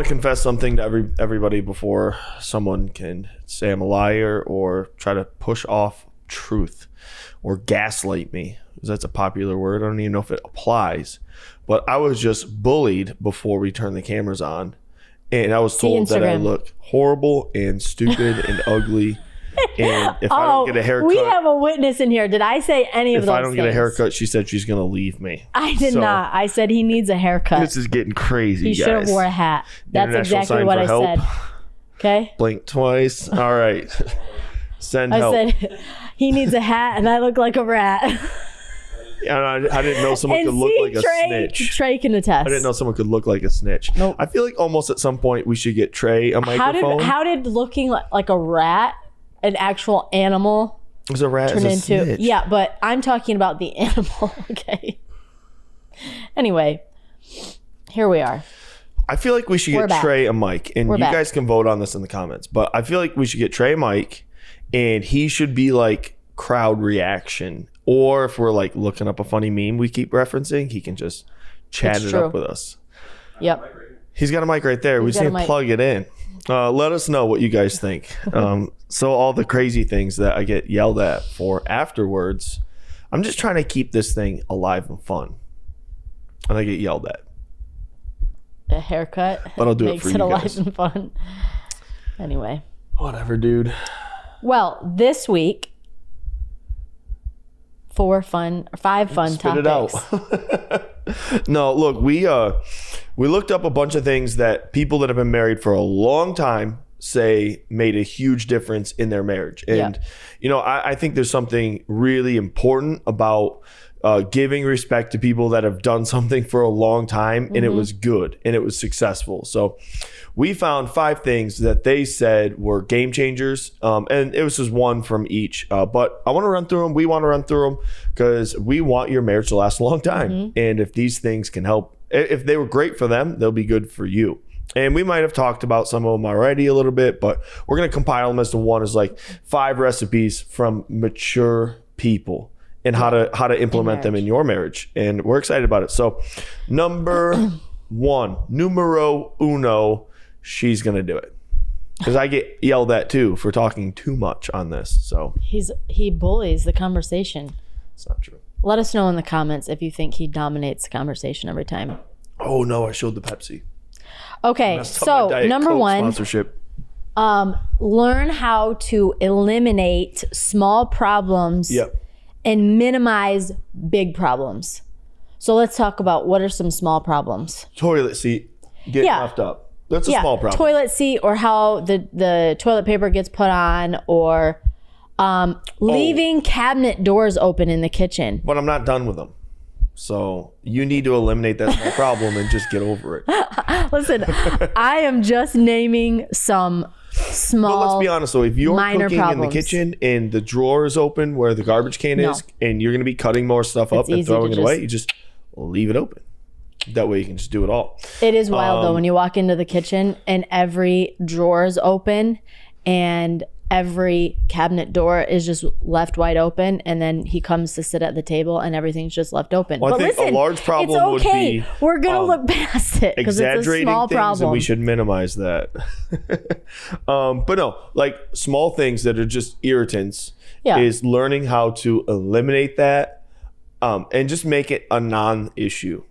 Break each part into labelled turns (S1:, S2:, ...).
S1: want to confess something to everybody before someone can say I'm a liar or try to push off truth or gaslight me. That's a popular word. I don't even know if it applies. But I was just bullied before we turned the cameras on. And I was told that I look horrible and stupid and ugly. And if I don't get a haircut...
S2: We have a witness in here. Did I say any of those things? If I don't get
S1: a haircut, she said she's going to leave me.
S2: I did not. I said he needs a haircut.
S1: This is getting crazy,
S2: He should have wore a hat. That's exactly what I said. Okay?
S1: Blink twice. All right. Send help.
S2: I said he needs a hat and I look like a rat.
S1: I didn't know someone could look like a snitch.
S2: Trey can attest.
S1: I didn't know someone could look like a snitch.
S2: Nope.
S1: I feel like almost at some point we should get Trey a microphone.
S2: How did looking like a rat, an actual animal,
S1: was a rat turn into? Snitch.
S2: Yeah, but I'm talking about the animal. Okay. Anyway, here we are.
S1: I feel like we should get Trey a mic, and you guys can vote on this in the comments. But I feel like we should get Trey a mic, and he should be like crowd reaction. Or if we're like looking up a funny meme we keep referencing, he can just chat it up with us.
S2: Yep.
S1: He's got a mic right there. We just need to plug it in. Let us know what you guys think. So all the crazy things that I get yelled at for afterwards, I'm just trying to keep this thing alive and fun. And I get yelled at.
S2: A haircut
S1: but I'll do it for you guys.
S2: Makes it alive and fun. Anyway.
S1: Whatever, dude.
S2: Well, this week, 5 fun topics.
S1: Spit it out. No, look, we looked up a bunch of things that people that have been married for a long time say made a huge difference in their marriage. And, I think there's something really important about giving respect to people that have done something for a long time and it was good and it was successful. So we found 5 things that they said were game changers. And it was just one from each. But I want to run through them. We want to run through them because we want your marriage to last a long time. And if these things can help, if they were great for them, they'll be good for you. And we might have talked about some of them already a little bit, but we're going to compile them as to one is like 5 recipes from mature people and how to implement them in your marriage. And we're excited about it. So number 1, numero uno, she's going to do it. Because I get yelled at too for talking too much on this. So
S2: he bullies the conversation.
S1: It's not true.
S2: Let us know in the comments if you think he dominates the conversation every time.
S1: Oh no, I showed the Pepsi.
S2: Okay, so number
S1: Coke
S2: 1,
S1: sponsorship.
S2: Learn how to eliminate small problems and minimize big problems. So let's talk about what are some small problems.
S1: Toilet seat getting left up. That's a small problem.
S2: Toilet seat, or how the toilet paper gets put on, or leaving cabinet doors open in the kitchen.
S1: But I'm not done with them. So you need to eliminate that small problem and just get over it.
S2: Listen, I am just naming some small,
S1: but let's be honest though, if you're cooking
S2: problems
S1: in the kitchen and the drawer is open where the garbage can is, and you're going to be cutting more stuff up and throwing it away, you just leave it open. That way you can just do it all.
S2: It is wild though when you walk into the kitchen and every drawer is open and every cabinet door is just left wide open, and then he comes to sit at the table and every's just left open.
S1: Well,
S2: but
S1: I think
S2: listen,
S1: a large problem
S2: it's okay.
S1: would be
S2: we're gonna look past it because it's a small
S1: things,
S2: problem,
S1: and we should minimize that. But no, like small things that are just irritants is learning how to eliminate that, and just make it a non-issue.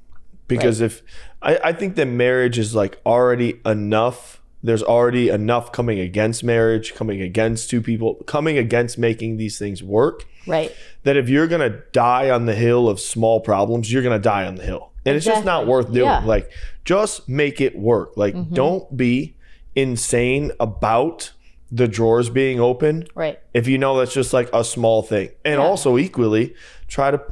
S1: Because if I think that marriage is like already enough. There's already enough coming against marriage, coming against two people, coming against making these things work.
S2: Right. That
S1: if you're going to die on the hill of small problems, you're going to die on the hill. And it's just not worth doing. Like, just make it work. Like, don't be insane about the drawers being open.
S2: Right.
S1: If you know that's just like a small thing. And also equally,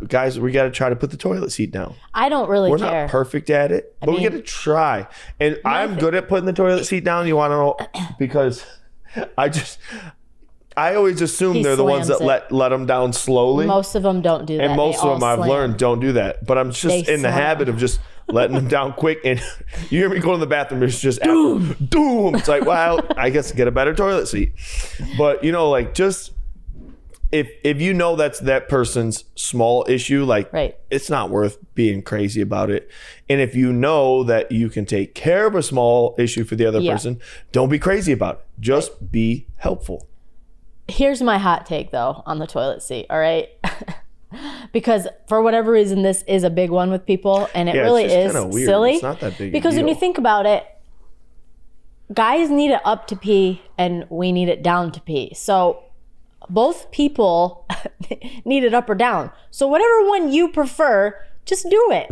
S1: guys, we got to try to put the toilet seat down.
S2: I don't really care.
S1: We're not perfect at it, but we got to try. And I'm good at putting the toilet seat down. You want to know? Because I always assume they're the ones that let them down slowly.
S2: Most of them don't do that.
S1: And most of them I've learned don't do that. But I'm just in the habit of just letting them down quick. And you hear me go to the bathroom, it's just doom. It's like, well, I guess get a better toilet seat. But, like just if you know that's that person's small issue, like it's not worth being crazy about it. And if you know that you can take care of a small issue for the other person, don't be crazy about it. Just be helpful.
S2: Here's my hot take though on the toilet seat. All right. Because for whatever reason, this is a big one with people, and it really is silly.
S1: It's not that big.
S2: Because when you think about it, guys need it up to pee and we need it down to pee. So both people need it up or down. So whatever one you prefer, just do it.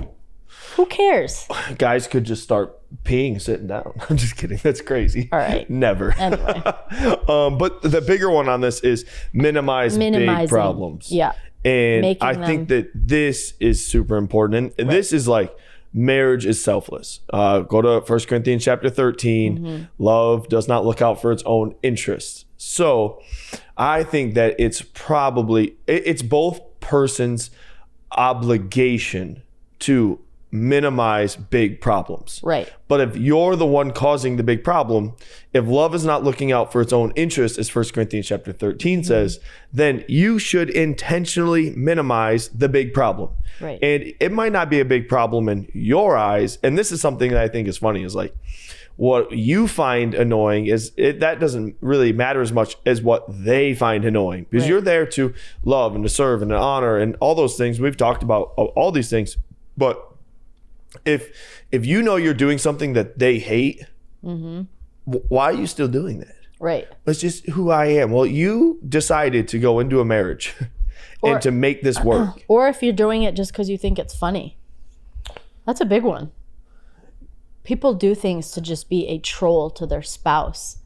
S2: Who cares?
S1: Guys could just start peeing sitting down. I'm just kidding. That's crazy.
S2: All right.
S1: Never.
S2: Anyway.
S1: But the bigger one on this is minimizing big problems.
S2: Yeah.
S1: And I think that this is super important. And this is like, marriage is selfless. Go to 1 Corinthians chapter 13. Love does not look out for its own interests. So I think that it's both persons' obligation to minimize big problems.
S2: Right.
S1: But if you're the one causing the big problem, if love is not looking out for its own interest, as 1 Corinthians chapter 13 says, then you should intentionally minimize the big problem.
S2: Right.
S1: And it might not be a big problem in your eyes. And this is something that I think is funny, is like, what you find annoying is that doesn't really matter as much as what they find annoying, because you're there to love and to serve and to honor and all those things. We've talked about all these things, but if you know you're doing something that they hate, why are you still doing that?
S2: Right.
S1: It's just who I am. Well, you decided to go into a marriage and to make this work.
S2: Or if you're doing it just because you think it's funny. That's a big one. People do things to just be a troll to their spouse.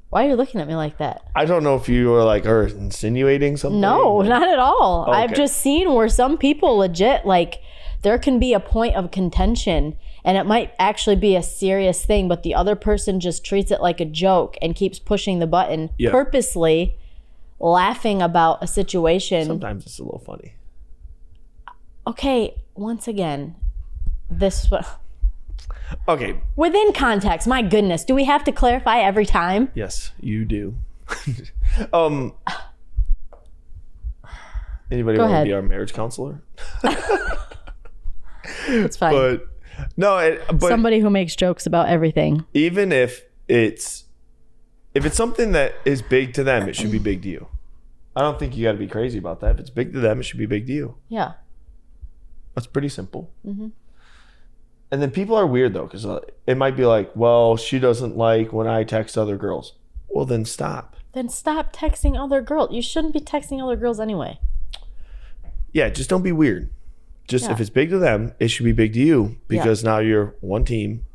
S2: Why are you looking at me like that?
S1: I don't know if you were like insinuating something.
S2: No, not at all.
S1: Okay.
S2: I've just seen where some people legit, like, there can be a point of contention and it might actually be a serious thing, but the other person just treats it like a joke and keeps pushing the button purposely, laughing about a situation.
S1: Sometimes it's a little funny.
S2: Okay, once again, this is what...
S1: Okay.
S2: Within context, my goodness, do we have to clarify every time?
S1: Yes, you do. Anybody want to be our marriage counselor?
S2: It's fine.
S1: But no, but
S2: somebody who makes jokes about everything.
S1: Even if it's something that is big to them, it should be big to you. I don't think you got to be crazy about that. If it's big to them, it should be big to you.
S2: Yeah.
S1: That's pretty simple. And then people are weird though, because it might be like, well, she doesn't like when I text other girls. Well, then stop.
S2: Then stop texting other girls. You shouldn't be texting other girls anyway.
S1: Yeah, just don't be weird. Just if it's big to them, it should be big to you, because now you're one team,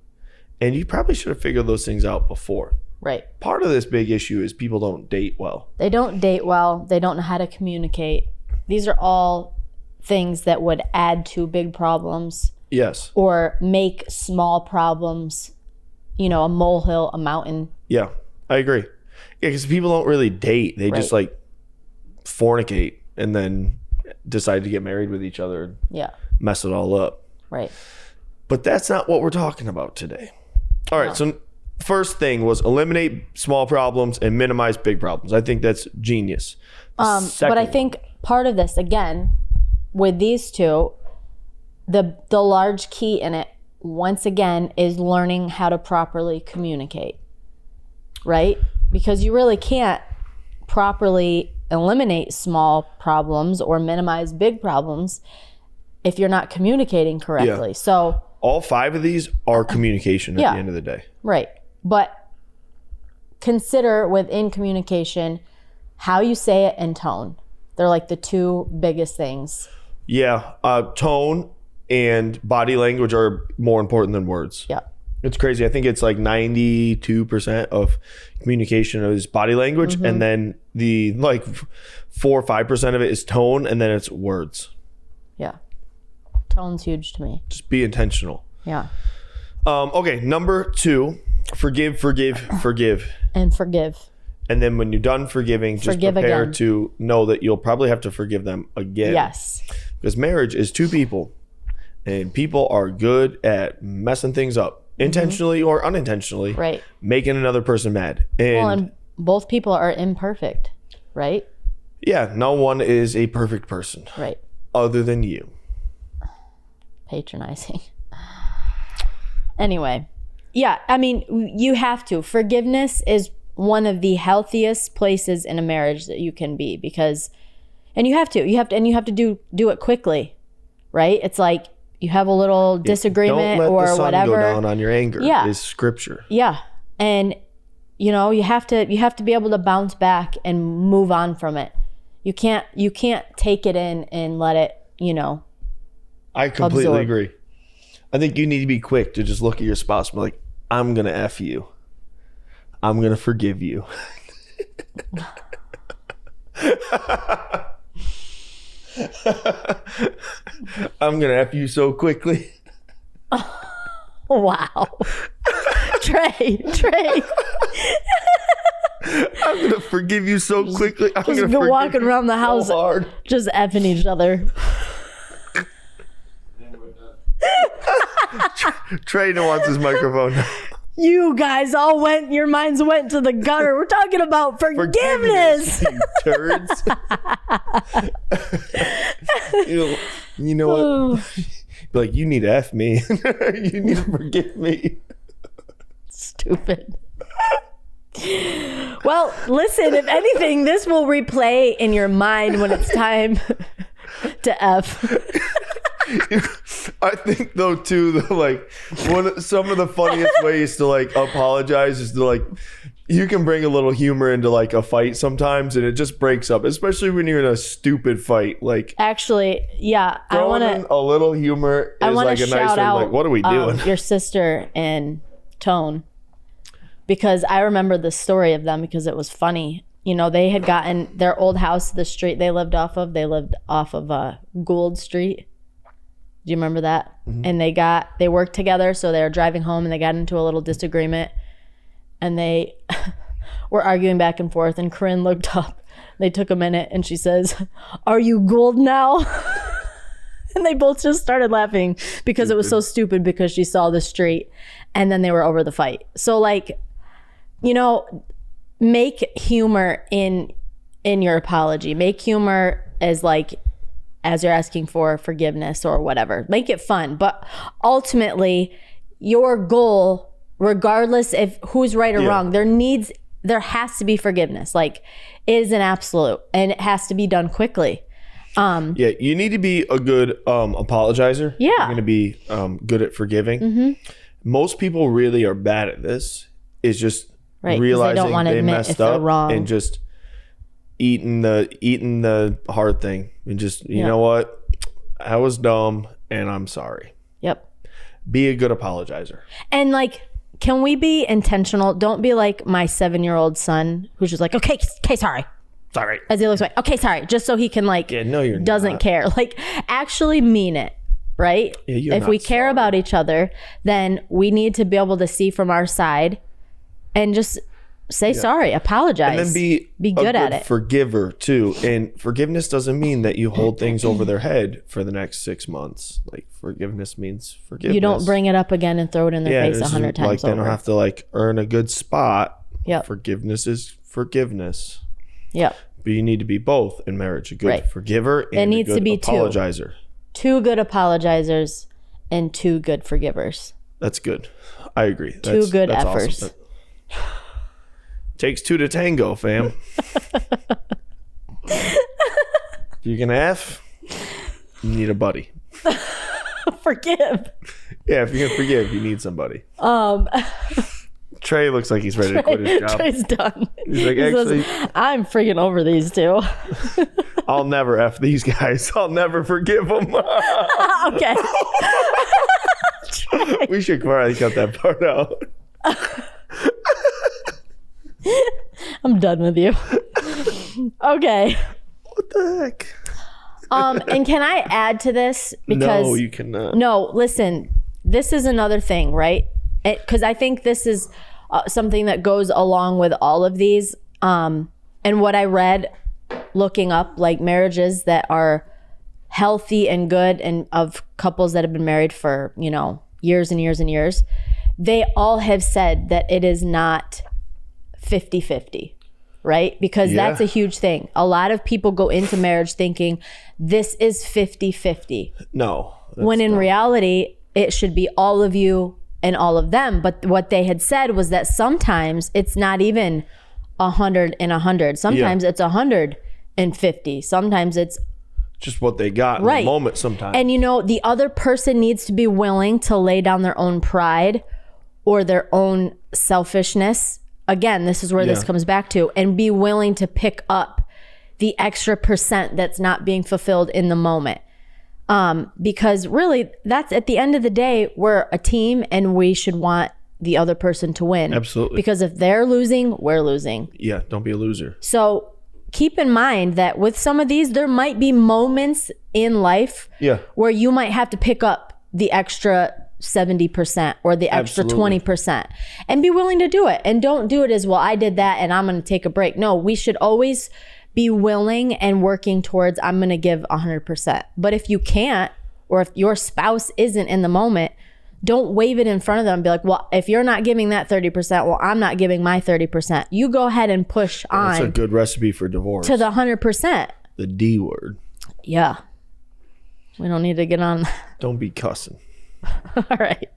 S1: and you probably should have figured those things out before.
S2: Right.
S1: Part of this big issue is people don't date well.
S2: They don't date well. They don't know how to communicate. These are all things that would add to big problems.
S1: Yes.
S2: Or make small problems, a molehill, a mountain.
S1: Yeah, I agree. Yeah, because people don't really date. They just like fornicate and then decide to get married with each other and mess it all up.
S2: Right.
S1: But that's not what we're talking about today. All right, so first thing was eliminate small problems and minimize big problems. I think that's genius.
S2: But I think part of this, again, with these two, the large key in it, once again, is learning how to properly communicate, right? Because you really can't properly eliminate small problems or minimize big problems if you're not communicating correctly. So
S1: all 5 of these are communication at the end of the day. Right.
S2: But consider within communication how you say it and tone. They're like the 2 biggest things.
S1: Yeah. Tone and body language are more important than words.
S2: Yeah.
S1: It's crazy. I think it's like 92% of communication is body language, and then the 4 or 5% of it is tone, and then it's words.
S2: Yeah. Tone's huge to me.
S1: Just be intentional.
S2: Yeah.
S1: Okay, number 2, forgive.
S2: And forgive.
S1: And then when you're done forgiving, just prepare to know that you'll probably have to forgive them again.
S2: Yes.
S1: Because marriage is 2 people, and people are good at messing things up. Intentionally or unintentionally, making another person mad. And
S2: both people are imperfect, right?
S1: Yeah, no one is a perfect person.
S2: Right.
S1: Other than you.
S2: Patronizing. Anyway, yeah, I mean, you have to. Forgiveness is one of the healthiest places in a marriage that you can be, because, and you have to do it quickly, right? It's like you have a little disagreement or whatever. Don't let the sun go
S1: down on your anger.
S2: Yeah.
S1: Is scripture.
S2: Yeah, and you know, you have to be able to bounce back and move on from it. You can't take it in and let it, you know.
S1: I completely
S2: absorb.
S1: agree. I think you need to be quick to just look at your spouse and be like, I'm going to F you. I'm going to forgive you. I'm going to F you so quickly.
S2: Wow. Trey.
S1: I'm going to forgive you so quickly. I'm
S2: Just
S1: going
S2: go
S1: to
S2: walking around the house
S1: so hard.
S2: just effing each other.
S1: Trey wants his microphone.
S2: You guys all your minds went to the gutter. We're talking about forgiveness.
S1: You turds. you know what? Be like, you need to F me. You need to forgive me.
S2: Stupid. Well, listen, if anything, this will replay in your mind when it's time to F.
S1: I think though too, like some of the funniest ways to like apologize is to like, you can bring a little humor into like a fight sometimes and it just breaks up, especially when you're in a stupid fight. Like, actually,
S2: yeah, I want to,
S1: a little humor is like a nice way, like, what are we doing?
S2: Your sister and Tone, because I remember the story of them because it was funny. You know, they had gotten their old house, the street they lived off of Gould Street. Do you remember that? Mm-hmm. And they worked together, so they were driving home and they got into a little disagreement and they were arguing back and forth, and Corinne looked up. They took a minute and she says, "Are you Gould now?" And they both just started laughing because it was so stupid, because she saw the street, and then they were over the fight. So like, you know, make humor in your apology. Make humor as you're asking for forgiveness or whatever. Make it fun. But ultimately, your goal, regardless if who's right or wrong, there has to be forgiveness. Like, it is an absolute, and it has to be done quickly.
S1: You need to be a good apologizer.
S2: Yeah.
S1: You're going to be good at forgiving. Mm-hmm. Most people really are bad at this. Is just realizing they messed up and just eating the hard thing and just, you know what? I was dumb and I'm sorry.
S2: Yep.
S1: Be a good apologizer. And
S2: like, can we be intentional? Don't be like my 7-year-old son who's just like, okay, sorry.
S1: Sorry.
S2: As he looks like, okay, sorry. Just so he can like, doesn't care. Like, actually mean it, right? Yeah, if we care about each other, then we need to be able to see from our side and just say sorry, apologize,
S1: and then be good at it. Forgiver too. And forgiveness doesn't mean that you hold things over their head for the next 6 months. Like, forgiveness means forgiveness.
S2: You don't bring it up again and throw it in their face 100 times
S1: like,
S2: over.
S1: They don't have to like earn a good spot.
S2: Yep.
S1: Forgiveness is forgiveness.
S2: Yep.
S1: But you need to be both in marriage. A good forgiver and a good apologizer.
S2: Two good apologizers and 2 good forgivers.
S1: That's good. I agree.
S2: 2 good effers.
S1: Awesome. Takes 2 to tango, fam. If you can F, you need a buddy.
S2: Forgive.
S1: Yeah, if you can forgive, you need somebody. Trey looks like he's ready to quit his job.
S2: Trey's done.
S1: He's like, actually,
S2: I'm freaking over these 2.
S1: I'll never F these guys. I'll never forgive them.
S2: Okay.
S1: We should probably cut that part out.
S2: I'm done with you. Okay.
S1: What the heck?
S2: And can I add to this? Because
S1: no, you cannot.
S2: No, listen. This is another thing, right? Because I think this is something that goes along with all of these. And what I read, looking up like marriages that are healthy and good, and of couples that have been married for, you know, years and years and years, they all have said that it is not 50-50, right? Because that's a huge thing. A lot of people go into marriage thinking this is 50-50.
S1: No.
S2: When in reality, it should be all of you and all of them. But what they had said was that sometimes it's not even 100 and 100. Sometimes it's 150. Sometimes it's
S1: just what they got in the moment sometimes.
S2: And the other person needs to be willing to lay down their own pride or their own selfishness. Again, this is where this comes back to, and be willing to pick up the extra percent that's not being fulfilled in the moment. Because really, that's at the end of the day, we're a team and we should want the other person to win.
S1: Absolutely.
S2: Because if they're losing, we're losing.
S1: Yeah, don't be a loser.
S2: So keep in mind that with some of these, there might be moments in life where you might have to pick up the extra 70% or the extra 20% and be willing to do it. And don't do it as, well, I did that and I'm going to take a break. No, we should always be willing and working towards, I'm going to give 100%. But if you can't, or if your spouse isn't in the moment, don't wave it in front of them and be like, well, if you're not giving that 30%, well, I'm not giving my 30%. You go ahead and push on.
S1: That's a good recipe for divorce.
S2: To the 100%.
S1: The D word.
S2: Yeah. We don't need to get on.
S1: Don't be cussing.
S2: All right.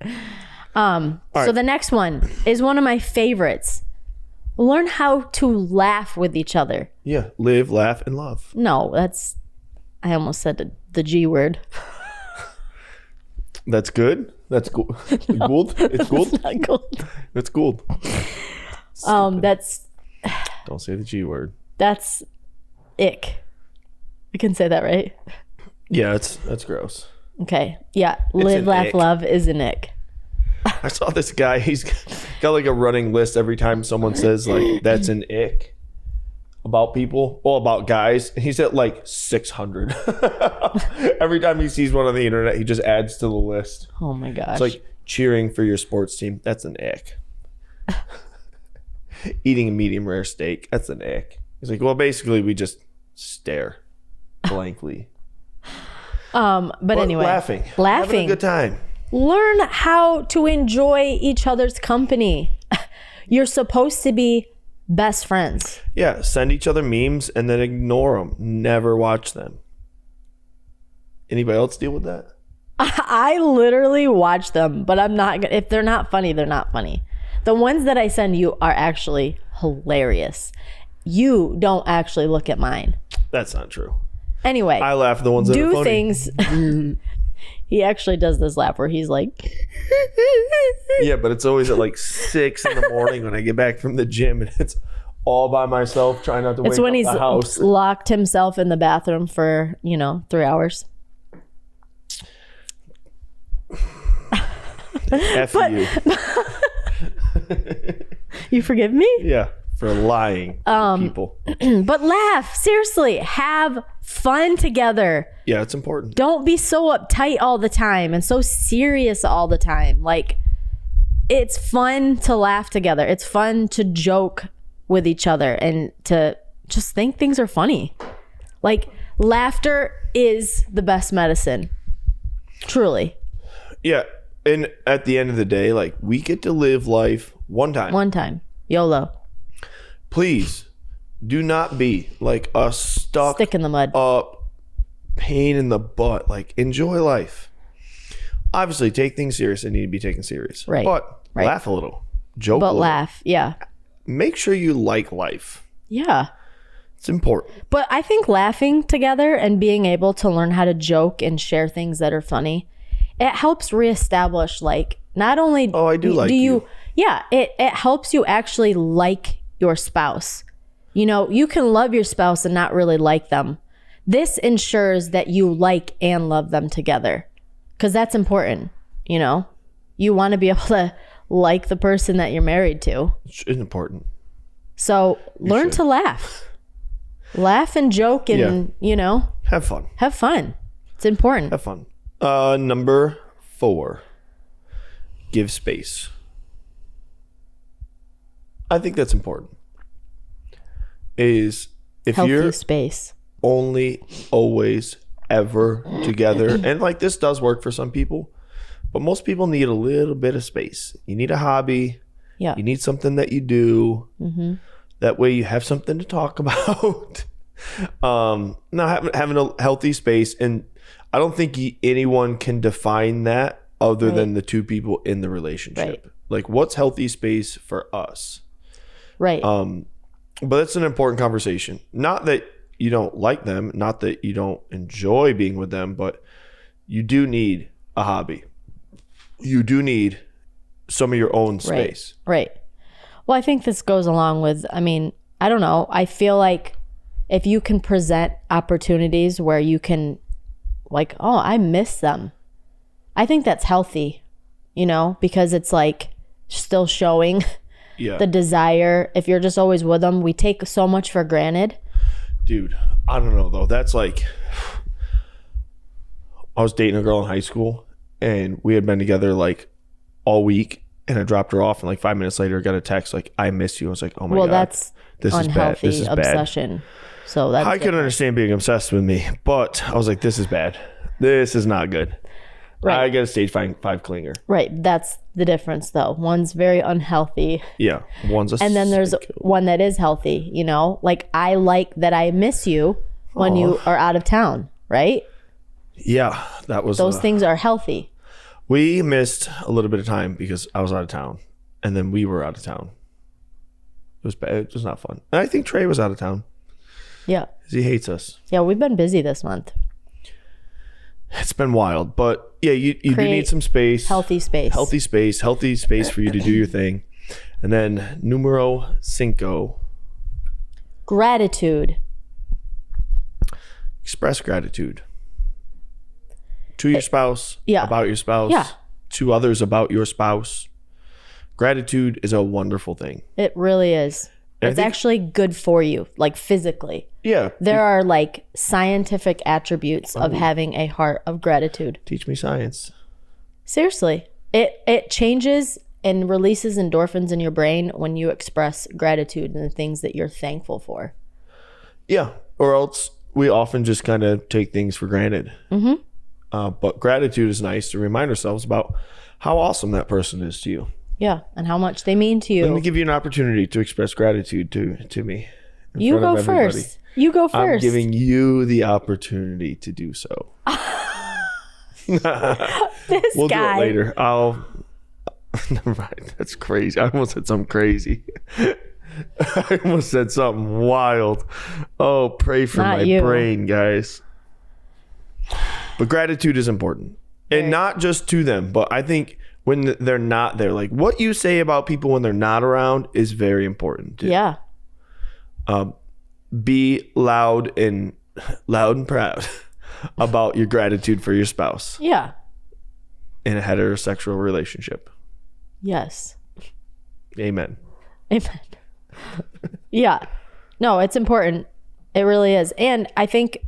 S2: So the next one is one of my favorites. Learn how to laugh with each other.
S1: Yeah. Live, laugh, and love.
S2: No, I almost said the G word.
S1: That's good. That's cool. No, Gould? It's Gould?
S2: It's not Gould.
S1: It's Gould.
S2: That's...
S1: Don't say the G word.
S2: That's ick. I can say that, right?
S1: Yeah, that's gross.
S2: Okay. Yeah. Live, laugh,
S1: ick.
S2: love is an ick.
S1: I saw this guy. He's got like a running list every time someone says like, that's an ick about people. Well, about guys. He's at like 600. Every time he sees one on the internet, he just adds to the list.
S2: Oh my gosh.
S1: It's like cheering for your sports team. That's an ick. Eating a medium rare steak. That's an ick. He's like, well, basically we just stare blankly.
S2: But anyway.
S1: Laughing. Having a good time.
S2: Learn how to enjoy each other's company. You're supposed to be best friends.
S1: Yeah, send each other memes and then ignore them. Never watch them. Anybody else deal with that?
S2: I literally watch them, but I'm not. If they're not funny, they're not funny. The ones that I send you are actually hilarious. You don't actually look at mine.
S1: That's not true.
S2: Anyway,
S1: I laugh at the ones that are funny.
S2: Do things. He actually does this laugh where he's like...
S1: Yeah, but it's always at like 6 in the morning when I get back from the gym and it's all by myself trying not to wake up the house.
S2: It's when he's locked himself in the bathroom for, 3 hours.
S1: F you.
S2: You forgive me?
S1: Yeah, for lying to people.
S2: But laugh. Seriously, have fun together.
S1: Yeah, it's important.
S2: Don't be so uptight all the time and so serious all the time. Like, it's fun to laugh together. It's fun to joke with each other and to just think things are funny. Like, laughter is the best medicine. Truly.
S1: Yeah. And at the end of the day, like, we get to live life one time.
S2: One time. YOLO.
S1: Please do not be like a
S2: stick in the mud
S1: up pain in the butt. Like, enjoy life. Obviously, take things serious and need to be taken serious.
S2: Right.
S1: But laugh a little. Joke a little.
S2: But laugh. Yeah.
S1: Make sure you like life.
S2: Yeah.
S1: It's important.
S2: But I think laughing together and being able to learn how to joke and share things that are funny, it helps reestablish, like, not only
S1: I do like you.
S2: Yeah, it helps you actually like your spouse. You can love your spouse and not really like them. This ensures that you like and love them together, because that's important. You want to be able to like the person that you're married to.
S1: It's important.
S2: So learn to laugh. Laugh and joke and,
S1: have fun.
S2: Have fun. It's important.
S1: Have fun. Number 4, give space. I think that's important. Is if
S2: healthy
S1: you're
S2: space.
S1: Only, always, ever together, and like this does work for some people, but most people need a little bit of space. You need a hobby.
S2: Yeah.
S1: You need something that you do.
S2: Mm-hmm.
S1: That way you have something to talk about. Now having a healthy space, and I don't think anyone can define that other than the two people in the relationship.
S2: Right.
S1: Like, what's healthy space for us?
S2: Right.
S1: But it's an important conversation. Not that you don't like them, not that you don't enjoy being with them, but you do need a hobby. You do need some of your own space.
S2: Right. Well, I think this goes along with, I mean, I don't know. I feel like if you can present opportunities where you can, like, oh, I miss them. I think that's healthy, you know, because it's like still showing the desire. If you're just always with them, we take so much for granted.
S1: Dude, I don't know though. That's like, I was dating a girl in high school and we had been together like all week, and I dropped her off, and like 5 minutes later I got a text like, I miss you. I was like, oh my God.
S2: That's
S1: this
S2: unhealthy
S1: is bad.
S2: obsession. So that's
S1: I could understand being obsessed with me, but I was like, this is bad. This is not good.
S2: Right.
S1: I got a stage 5 clinger.
S2: Right. That's the difference though. One's very unhealthy.
S1: Yeah. One's a
S2: and then there's one that is healthy, you know? Like, I like that I miss you when you are out of town, right?
S1: Yeah. That was
S2: those things are healthy.
S1: We missed a little bit of time because I was out of town, and then we were out of town. It was bad. It was not fun. And I think Trey was out of town.
S2: Yeah.
S1: Because he hates us.
S2: Yeah, we've been busy this month.
S1: It's been wild, but yeah, you do need some space.
S2: Healthy space
S1: For you to do your thing. And then numero 5.
S2: Gratitude.
S1: Express gratitude. To your spouse, about your spouse, to others about your spouse. Gratitude is a wonderful thing.
S2: It really is. It's actually good for you, like physically.
S1: Yeah.
S2: There are like scientific attributes of having a heart of gratitude.
S1: Teach me science.
S2: Seriously. It changes and releases endorphins in your brain when you express gratitude and the things that you're thankful for.
S1: Yeah. Or else we often just kind of take things for granted. Mm-hmm. But gratitude is nice to remind ourselves about how awesome that person is to you.
S2: Yeah, and how much they mean to you.
S1: Let me give you an opportunity to express gratitude to me.
S2: You go first. You go first.
S1: I'm giving you the opportunity to do so.
S2: We'll
S1: do it later. Never mind. That's crazy. I almost said something crazy. I almost said something wild. Oh, pray for my brain, guys. But gratitude is important. And not just to them, but I think when they're not there, like what you say about people when they're not around is very important too.
S2: Yeah.
S1: Be loud and proud about your gratitude for your spouse.
S2: Yeah.
S1: In a heterosexual relationship.
S2: Yes.
S1: Amen.
S2: Amen. Yeah. No, it's important. It really is. And I think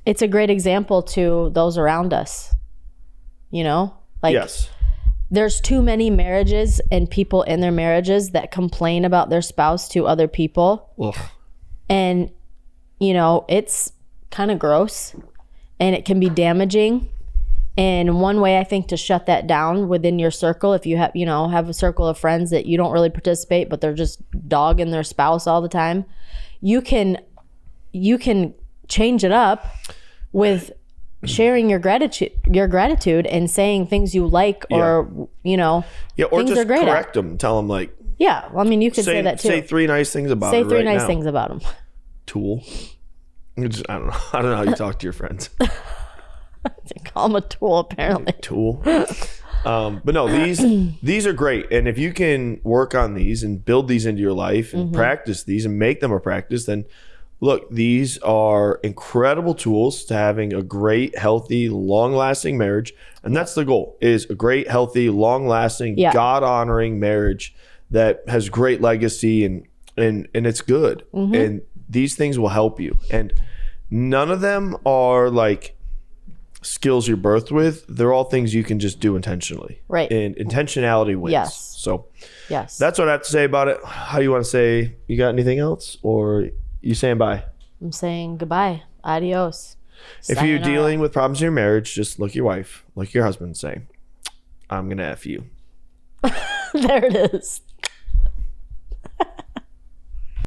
S2: it's a great example to those around us. You know? Like,
S1: yes.
S2: There's too many marriages and people in their marriages that complain about their spouse to other people. Ugh. And, you know, it's kind of gross and it can be damaging. And one way I think to shut that down within your circle, if you have a circle of friends that you don't really participate, but they're just dogging their spouse all the time, you can change it up with sharing your gratitude and saying things you like, or
S1: or
S2: things
S1: just
S2: are great
S1: correct
S2: at.
S1: them. Tell them like,
S2: yeah. Well, I mean, you could say that too.
S1: Say 3 nice things about
S2: Say
S1: it
S2: 3
S1: right
S2: nice
S1: now.
S2: things about them.
S1: Tool. I don't know how you talk to your friends.
S2: Call them a tool, apparently.
S1: Tool. But no, these are great, and if you can work on these and build these into your life and practice these and make them a practice, then look, these are incredible tools to having a great, healthy, long-lasting marriage. And that's the goal, is a great, healthy, long-lasting, God-honoring marriage that has great legacy and it's good. And these things will help you. And none of them are like skills you're birthed with. They're all things you can just do intentionally.
S2: Right.
S1: And intentionality wins.
S2: Yes.
S1: So
S2: yes,
S1: that's what I have to say about it. How do you want to say? You got anything else? Or you saying bye?
S2: I'm saying goodbye. Adios.
S1: If you're dealing with problems in your marriage, just look at your wife, look at your husband, and say, I'm going to F you.
S2: There it is.